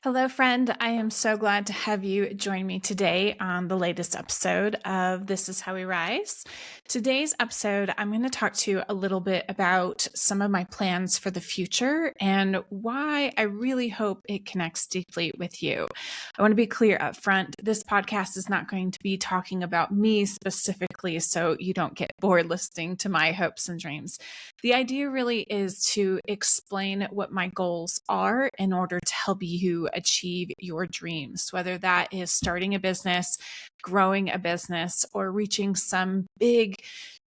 Hello, friend. I am so glad to have you join me today on the latest episode of This Is How We Rise. Today's episode, I'm going to talk to you a little bit about some of my plans for the future and why I really hope it connects deeply with you. I want to be clear up front. This podcast is not going to be talking about me specifically, so you don't get bored listening to my hopes and dreams. The idea really is to explain what my goals are in order to help you achieve your dreams, whether that is starting a business, growing a business, or reaching some big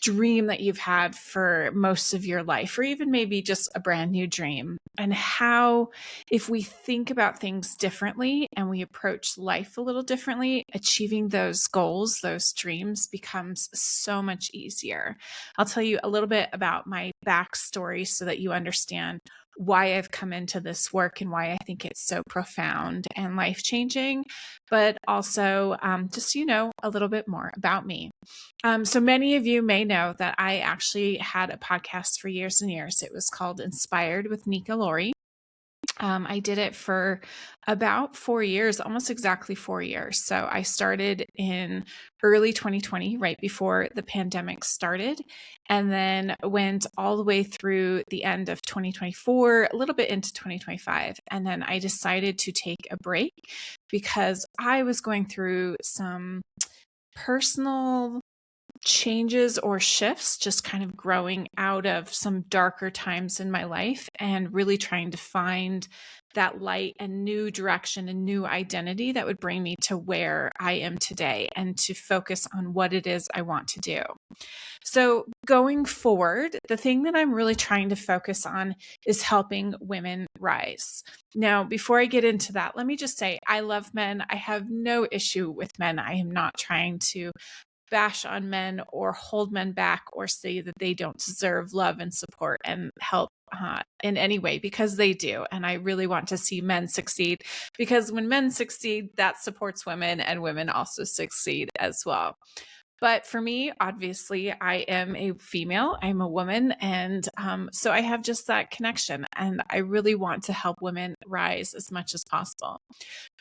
dream that you've had for most of your life, or even maybe just a brand new dream. And how, if we think about things differently and we approach life a little differently, achieving those goals, those dreams becomes so much easier. I'll tell you a little bit about my backstory so that you understand why I've come into this work and why I think it's so profound and life-changing, but also just, a little bit more about me. So many of you may know that I actually had a podcast for years and years. It was called Inspired with Nika Lawrie. I did it for about 4 years, almost exactly 4 years. So I started in early 2020, right before the pandemic started, and then went all the way through the end of 2024, a little bit into 2025. And then I decided to take a break because I was going through some personal changes or shifts, just kind of growing out of some darker times in my life and really trying to find that light and new direction and new identity that would bring me to where I am today and to focus on what it is I want to do. So going forward, the thing that I'm really trying to focus on is helping women rise. Now, before I get into that, let me just say I love men. I have no issue with men. I am not trying to bash on men or hold men back or say that they don't deserve love and support and help in any way, because they do. And I really want to see men succeed, because when men succeed, that supports women, and women also succeed as well. But for me, obviously, I am a female, I'm a woman. And so I have just that connection. And I really want to help women rise as much as possible.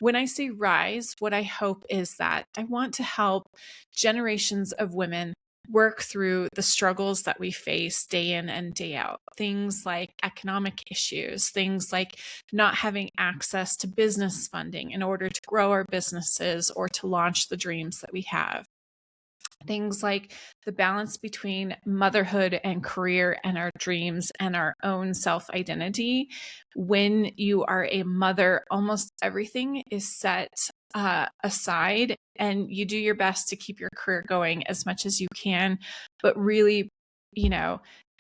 When I say rise, what I hope is that I want to help generations of women work through the struggles that we face day in and day out. Things like economic issues, things like not having access to business funding in order to grow our businesses or to launch the dreams that we have. Things like the balance between motherhood and career and our dreams and our own self-identity. When you are a mother, almost everything is set aside, and you do your best to keep your career going as much as you can. But really,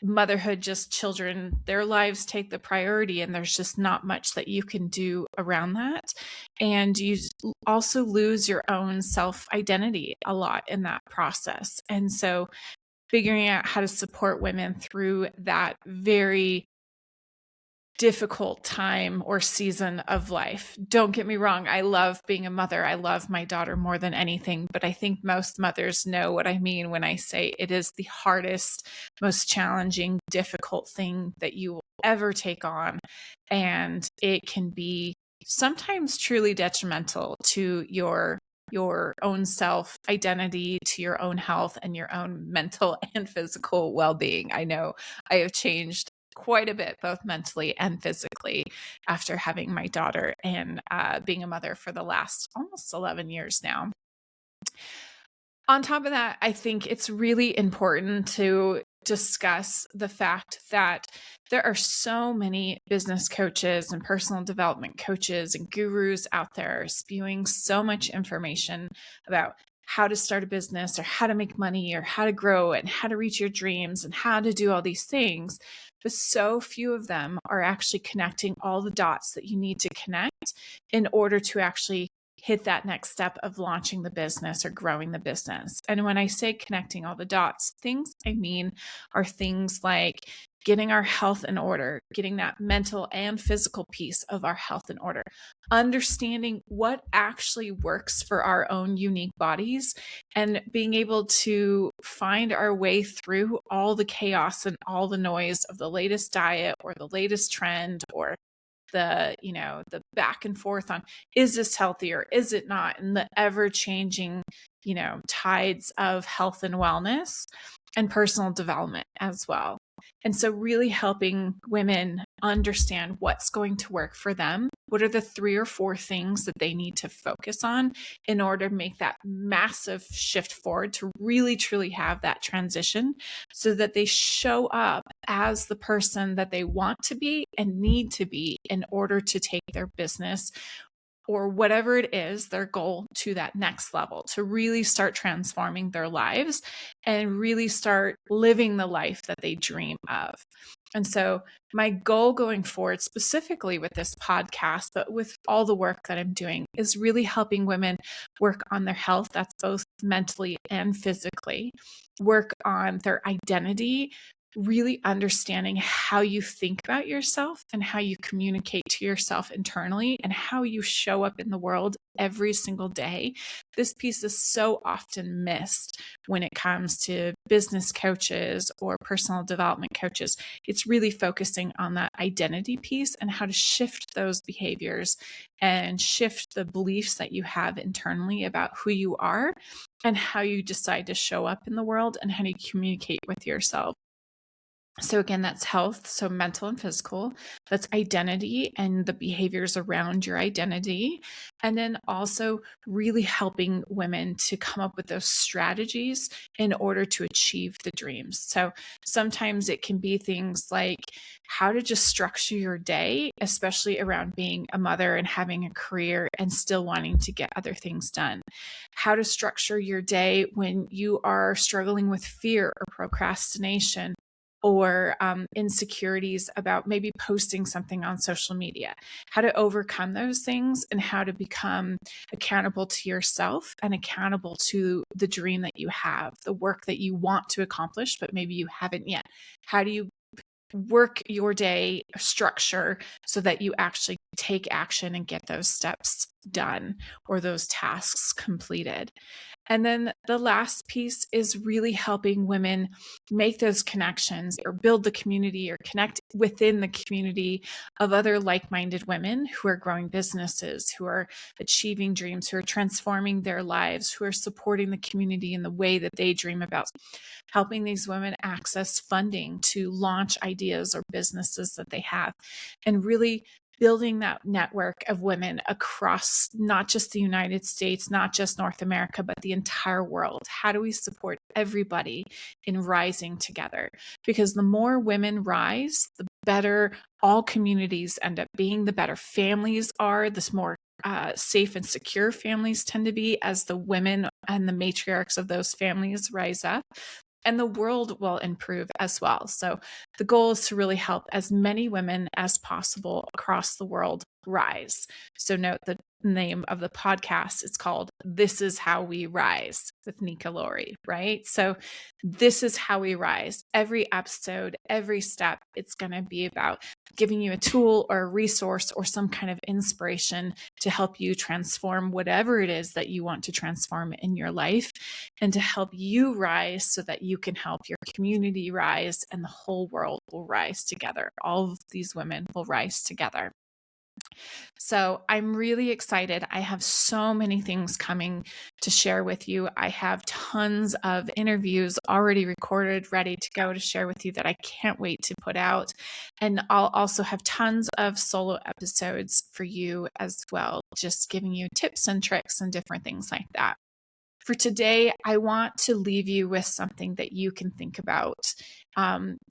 motherhood, just children, their lives take the priority, and there's just not much that you can do around that. And you also lose your own self-identity a lot in that process. And so figuring out how to support women through that very difficult time or season of life. Don't get me wrong, I love being a mother. I love my daughter more than anything, but I think most mothers know what I mean when I say it is the hardest, most challenging, difficult thing that you will ever take on. And it can be sometimes truly detrimental to your own self identity, to your own health, and your own mental and physical well-being. I know I have changed quite a bit, both mentally and physically, after having my daughter and being a mother for the last almost 11 years now. On top of that, I think it's really important to discuss the fact that there are so many business coaches and personal development coaches and gurus out there spewing so much information about how to start a business or how to make money or how to grow and how to reach your dreams and how to do all these things. But so few of them are actually connecting all the dots that you need to connect in order to actually hit that next step of launching the business or growing the business. And when I say connecting all the dots, things I mean are things like getting our health in order, getting that mental and physical piece of our health in order, understanding what actually works for our own unique bodies, and being able to find our way through all the chaos and all the noise of the latest diet or the latest trend or the back and forth on, is this healthy or is it not? And the ever changing, tides of health and wellness and personal development as well. And so really helping women understand what's going to work for them. What are the 3 or 4 things that they need to focus on in order to make that massive shift forward to really truly have that transition so that they show up as the person that they want to be and need to be in order to take their business or whatever it is, their goal, to that next level, to really start transforming their lives and really start living the life that they dream of. And so my goal going forward, specifically with this podcast, but with all the work that I'm doing, is really helping women work on their health. That's both mentally and physically, work on their identity, really understanding how you think about yourself and how you communicate to yourself internally and how you show up in the world every single day. This piece is so often missed when it comes to business coaches or personal development coaches. It's really focusing on that identity piece and how to shift those behaviors and shift the beliefs that you have internally about who you are and how you decide to show up in the world and how you communicate with yourself. So again, that's health, so mental and physical. That's identity and the behaviors around your identity. And then also really helping women to come up with those strategies in order to achieve the dreams. So sometimes it can be things like how to just structure your day, especially around being a mother and having a career and still wanting to get other things done. How to structure your day when you are struggling with fear or procrastination, or insecurities about maybe posting something on social media, how to overcome those things and how to become accountable to yourself and accountable to the dream that you have, the work that you want to accomplish, but maybe you haven't yet. How do you work your day structure so that you actually take action and get those steps done or those tasks completed? And then the last piece is really helping women make those connections or build the community or connect within the community of other like-minded women who are growing businesses, who are achieving dreams, who are transforming their lives, who are supporting the community in the way that they dream about, helping these women access funding to launch ideas or businesses that they have, and really building that network of women across not just the United States, not just North America, but the entire world. How do we support everybody in rising together? Because the more women rise, the better all communities end up being, the better families are, the more safe and secure families tend to be as the women and the matriarchs of those families rise up. And the world will improve as well. So the goal is to really help as many women as possible across the world rise. So note the name of the podcast. It's called This Is How We Rise with Nika Lawrie, right? So this is how we rise. Every episode, every step, it's going to be about giving you a tool or a resource or some kind of inspiration to help you transform whatever it is that you want to transform in your life and to help you rise so that you can help your community rise and the whole world will rise together. All of these women will rise together. So I'm really excited. I have so many things coming to share with you. I have tons of interviews already recorded, ready to go to share with you that I can't wait to put out. And I'll also have tons of solo episodes for you as well, just giving you tips and tricks and different things like that. For today, I want to leave you with something that you can think about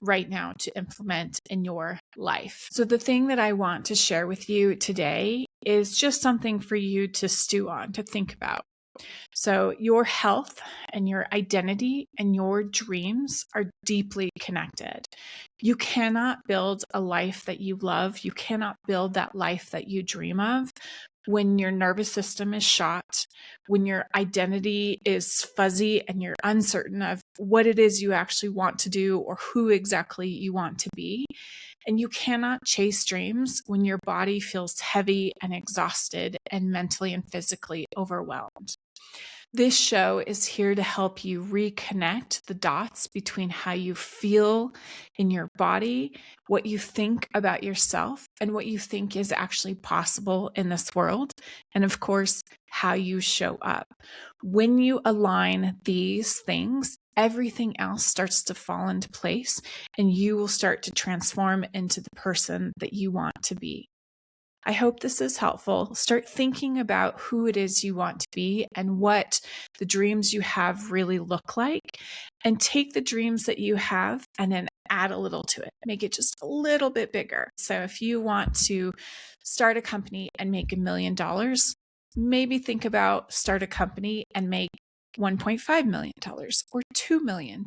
right now to implement in your life. So the thing that I want to share with you today is just something for you to stew on, to think about. So your health and your identity and your dreams are deeply connected. You cannot build a life that you love. You cannot build that life that you dream of when your nervous system is shot, when your identity is fuzzy and you're uncertain of what it is you actually want to do or who exactly you want to be. And you cannot chase dreams when your body feels heavy and exhausted and mentally and physically overwhelmed. This show is here to help you reconnect the dots between how you feel in your body, what you think about yourself, and what you think is actually possible in this world. And of course, how you show up. When you align these things, everything else starts to fall into place, and you will start to transform into the person that you want to be. I hope this is helpful. Start thinking about who it is you want to be and what the dreams you have really look like. And take the dreams that you have and then add a little to it. Make it just a little bit bigger. So if you want to start a company and make $1 million, maybe think about start a company and make $1.5 million or $2 million.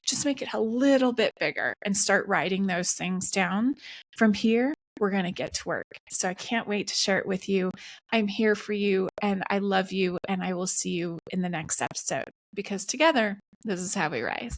Just make it a little bit bigger and start writing those things down. From here, we're going to get to work. So I can't wait to share it with you. I'm here for you and I love you, and I will see you in the next episode, because together, this is how we rise.